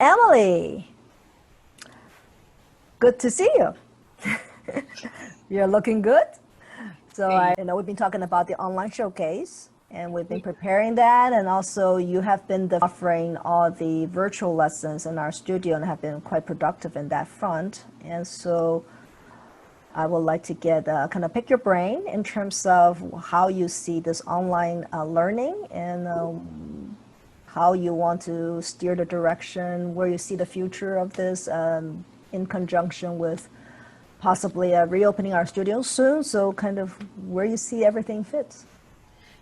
Emily, good to see you. You're looking good. So Okay. we've been talking about the online showcase and we've been preparing that. And also you have been offering all the virtual lessons in our studio and have been quite productive in that front. And so I would like to get kind of pick your brain in terms of how you see this online learning and how you want to steer the direction, where you see the future of this in conjunction with possibly reopening our studio soon. So kind of where you see everything fits.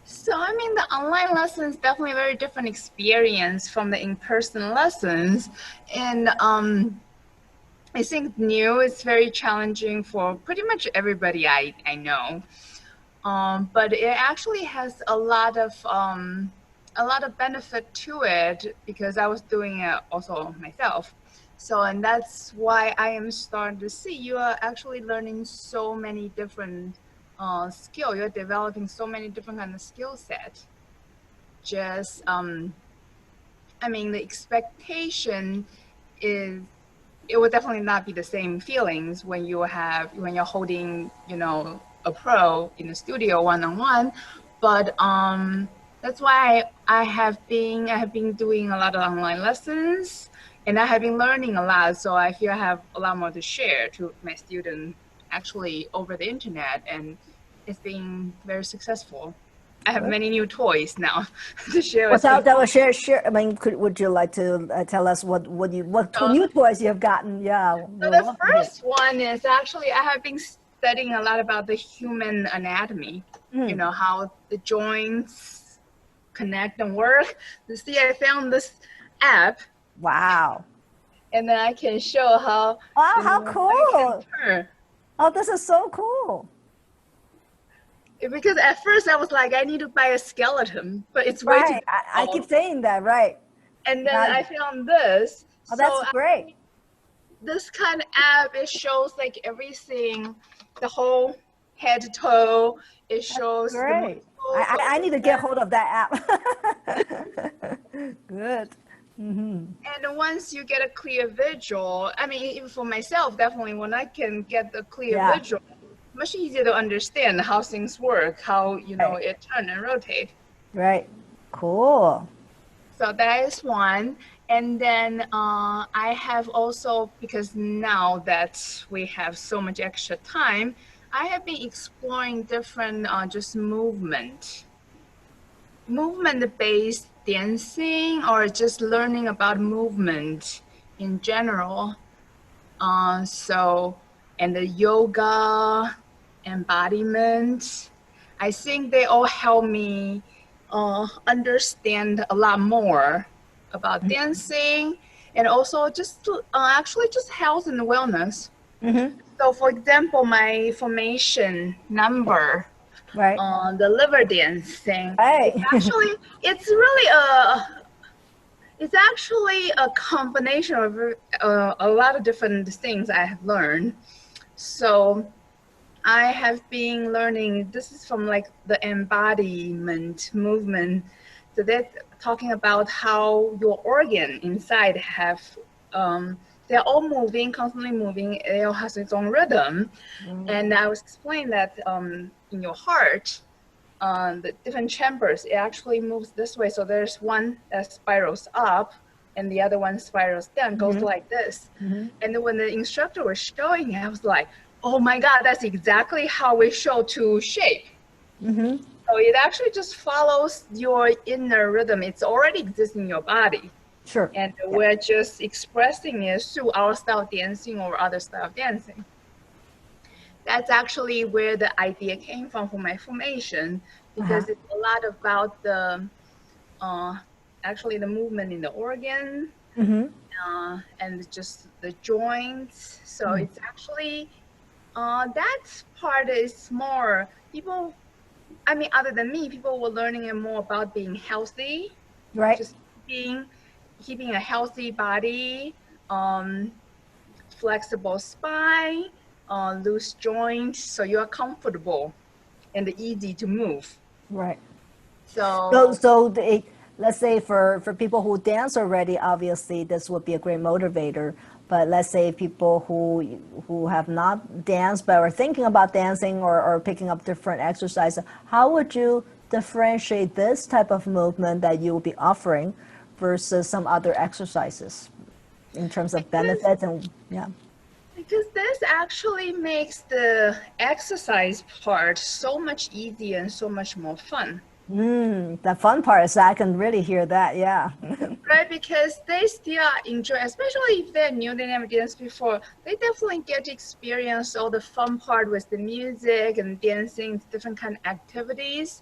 So, I mean, the online lessons definitely a very different experience from the in-person lessons. And I think new is very challenging for pretty much everybody I know. But it actually has a lot of benefit to it because I was doing it also myself. So, and that's why I am starting to see you are actually learning so many different skill. You're developing so many different kind of skill set. Just, I mean, the expectation is it will definitely not be the same feelings when you're holding, a pro in the studio one-on-one. But that's why I have been doing a lot of online lessons and I have been learning a lot. So I feel I have a lot more to share to my students actually over the internet, and it's been very successful. I have Good. many new toys now to share Well, with you. that was share. I mean, would you like to tell us what new toys you have gotten? Yeah, So we'll the love to hear. first one is actually I have been studying a lot about the human anatomy. You Mm. know how the joints connect and work. You see, I found this app, Wow. and then I can show how Wow, how the leg can cool. turn. Oh, this is so cool. Because at first I was like, I need to buy a skeleton, but it's way too Right. I keep difficult. saying that, right. And then Now, I found this. oh, So that's great. this kind of app, it shows like everything, the whole head to toe. It That's shows the great. muscles I over need to get there. hold of that app. Good. Hmm. And once you get a clear visual, I mean, even for myself, definitely when I can get the clear Yeah. visual, much easier to understand how things work, how, Right. it turn and rotate. Right. Cool. So that is one. And then I have also, because now that we have so much extra time, I have been exploring different just movement-based dancing or just learning about movement in general. So, and the yoga, embodiment, I think they all help me understand a lot more about dancing and also just actually just health and wellness. Hmm. So, for example, my formation number, Right. the liver dancing, it's Right. actually it's really a combination of a lot of different things I have learned. So I have been learning, this is from like the embodiment movement. So they're talking about how your organ inside have, they're all moving, constantly moving. It all has its own rhythm. Mm. And I was explaining that in your heart, the different chambers, it actually moves this way. So there's one that spirals up and the other one spirals down, goes Mhm. like this. Mhm. And then when the instructor was showing it, I was like, oh my God, that's exactly how we show to shape. Mhm. So it actually just follows your inner rhythm. It's already exists in your body. Sure. And Yeah. we're just expressing it through our style of dancing or other style of dancing. That's actually where the idea came from for my formation, Uh-huh. because it's a lot about the uh, actually the movement in the organ Mhm. and just the joints. So Mm. it's actually that part is more people. I mean, other than me, people were learning more about being healthy, Right. just keeping a healthy body, um, flexible spine, loose joints, so you're comfortable and easy to move. Right. So So so the let's say for people who dance already, obviously this would be a great motivator. But let's say people who have not danced but are thinking about dancing or picking up different exercises, how would you differentiate this type of movement that you will be offering versus some other exercises in terms of Because benefits and yeah. Because this actually makes the exercise part so much easier and so much more fun. The fun part is I can really hear that, yeah. Right, because they still enjoy, especially if they're new, they never danced before, they definitely get to experience all the fun part with the music and dancing, different kind of activities.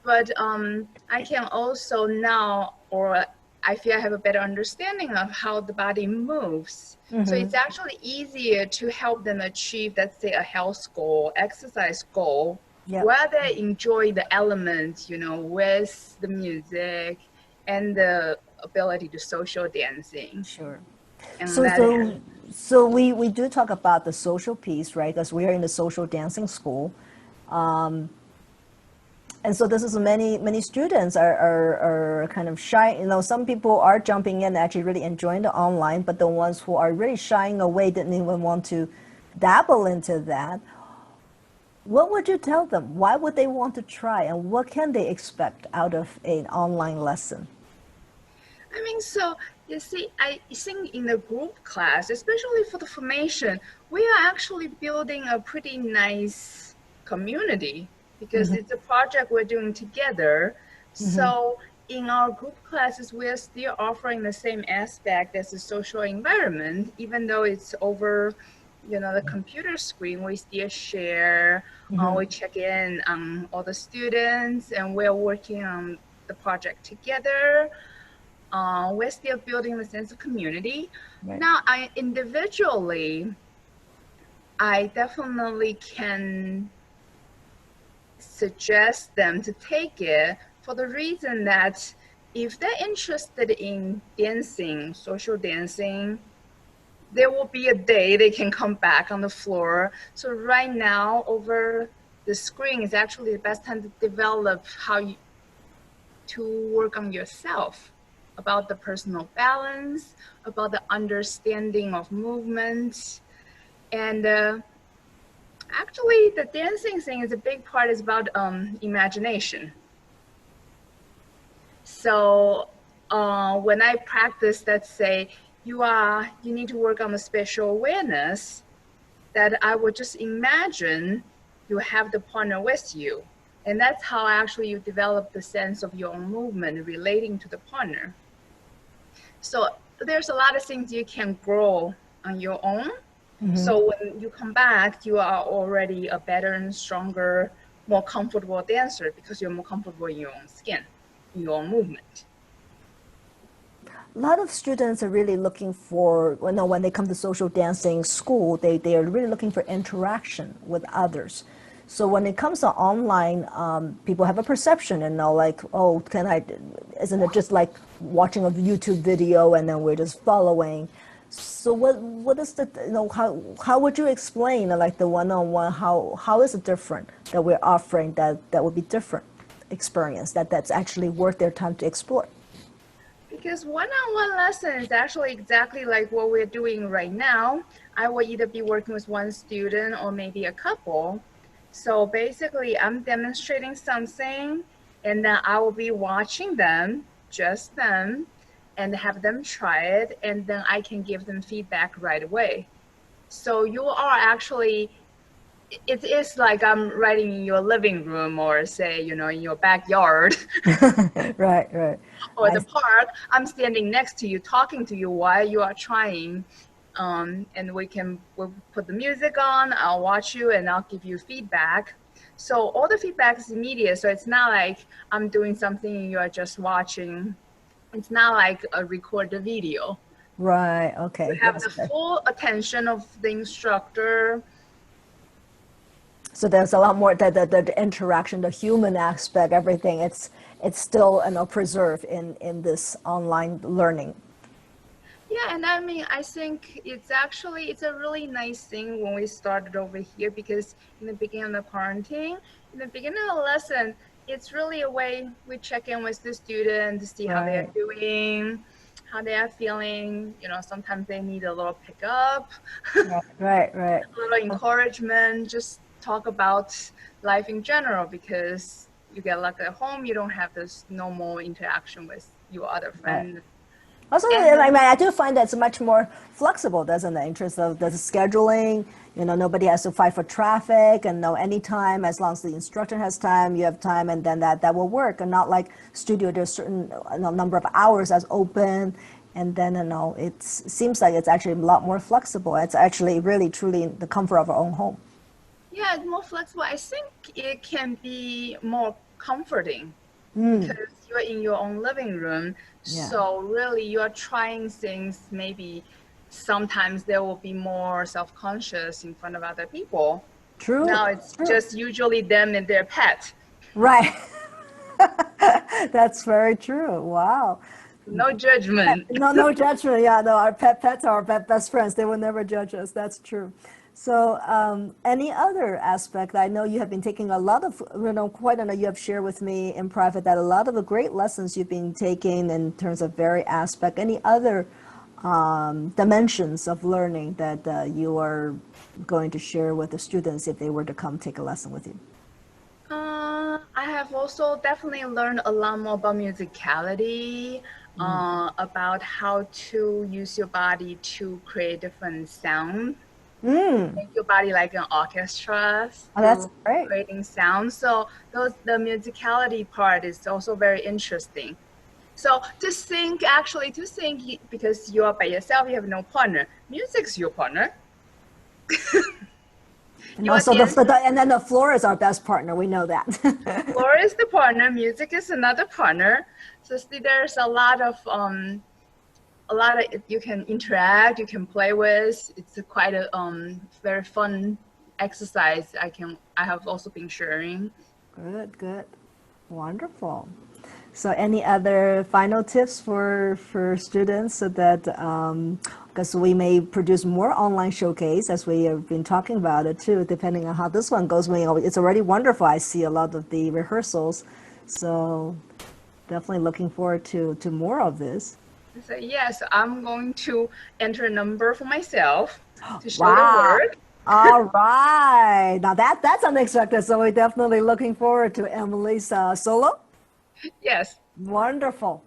But I can also now, or I feel I have a better understanding of how the body moves. So it's actually easier to help them achieve, let's say, a health goal, exercise goal, Yeah, where they enjoy the elements, with the music and the ability to social dancing sure. and So, let it. we do talk about the social piece, right? Because we are in the social dancing school, and so this is many students are kind of shy. You know, some people are jumping in, actually really enjoying the online, but the ones who are really shying away didn't even want to dabble into that. What would you tell them? Why would they want to try, and what can they expect out of an online lesson? I mean, so you see, I think in the group class, especially for the formation, we are actually building a pretty nice community because it's a project we're doing together. So in our group classes, we're still offering the same aspect as the social environment, even though it's over, the computer screen. We still share, we check in on all the students, and we're working on the project together. We're still building the sense of community. Right. Now, I definitely can suggest them to take it for the reason that if they're interested in dancing, social dancing, there will be a day they can come back on the floor. So right now, over the screen is actually the best time to develop to work on yourself, about the personal balance, about the understanding of movement. And actually, the dancing thing is a big part is about imagination. So when I practice, let's say you need to work on the spatial awareness, that I would just imagine you have the partner with you. And that's how actually you develop the sense of your own movement relating to the partner. So there's a lot of things you can grow on your own. So when you come back, you are already a better and stronger, more comfortable dancer because you're more comfortable in your own skin, in your own movement. A lot of students are really looking for, when they come to social dancing school, they are really looking for interaction with others. So when it comes to online, people have a perception and know like, oh, isn't it just like watching a YouTube video and then we're just following? So what is how would you explain like the one-on-one, how is it different that we're offering that would be different experience that's actually worth their time to explore? Because one-on-one lesson is actually exactly like what we're doing right now. I will either be working with one student or maybe a couple. So basically, I'm demonstrating something, and then I will be watching them, just them, and have them try it, and then I can give them feedback right away. So you are actually, it is like I'm writing in your living room or say, in your backyard. Right, right. Or the park, I'm standing next to you, talking to you while you are trying. And we'll put the music on, I'll watch you and I'll give you feedback. So all the feedback is immediate. So it's not like I'm doing something and you're just watching. It's not like a recorded video. Right, You okay. have Yes, the okay. full attention of the instructor. So there's a lot more the interaction, the human aspect, everything. It's still preserved in this online learning. Yeah, and I mean, I think it's a really nice thing when we started over here because in the beginning of the quarantine, in the beginning of the lesson, it's really a way we check in with the student to see how they are Right. doing, how they are feeling. Sometimes they need a little pickup, Right. Right. Right. a little encouragement, just talk about life in general because you get luck at home, you don't have this normal interaction with your other Right. friends. Also, And I mean, I do find that it's much more flexible, doesn't it, in terms of the scheduling? Nobody has to fight for traffic and know any time, as long as the instructor has time, you have time, and then that will work. And not like studio, there's certain number of hours as open, and then it seems like it's actually a lot more flexible. It's actually really truly in the comfort of our own home. yeah, it's more flexible. I think it can be more comforting Mm, because you're in your own living room. yeah, So really you're trying things, maybe sometimes there will be more self-conscious in front of other people. true, Now it's true. just usually them and their pet. Right. That's very true. Wow. No judgment. No, no judgment. Yeah, no, our pets are our best friends. They will never judge us. That's true. So, any other aspect? I know you have been taking a lot of, quite a know you have shared with me in private that a lot of the great lessons you've been taking in terms of very aspect. Any other dimensions of learning that you are going to share with the students if they were to come take a lesson with you? I have also definitely learned a lot more about musicality, Mm. about how to use your body to create different sounds, Mm. make your body like an orchestra Oh, that's through great. creating sounds. So the musicality part is also very interesting. So to sing because you are by yourself, you have no partner. Music's your partner. And You are also dancing. and then the floor is our best partner. We know that. Floor is the partner. Music is another partner. So see, there's a lot of you can interact, you can play with. It's quite a very fun exercise. I have also been sharing. Good, good. Wonderful. So, any other final tips for students so that because we may produce more online showcase as we have been talking about it too, depending on how this one goes. It's already wonderful. I see a lot of the rehearsals, so definitely looking forward to more of this. So yes, I'm going to enter a number for myself to show the Wow. work. All right. Now that's unexpected. So we're definitely looking forward to Emily's solo. Yes. Wonderful.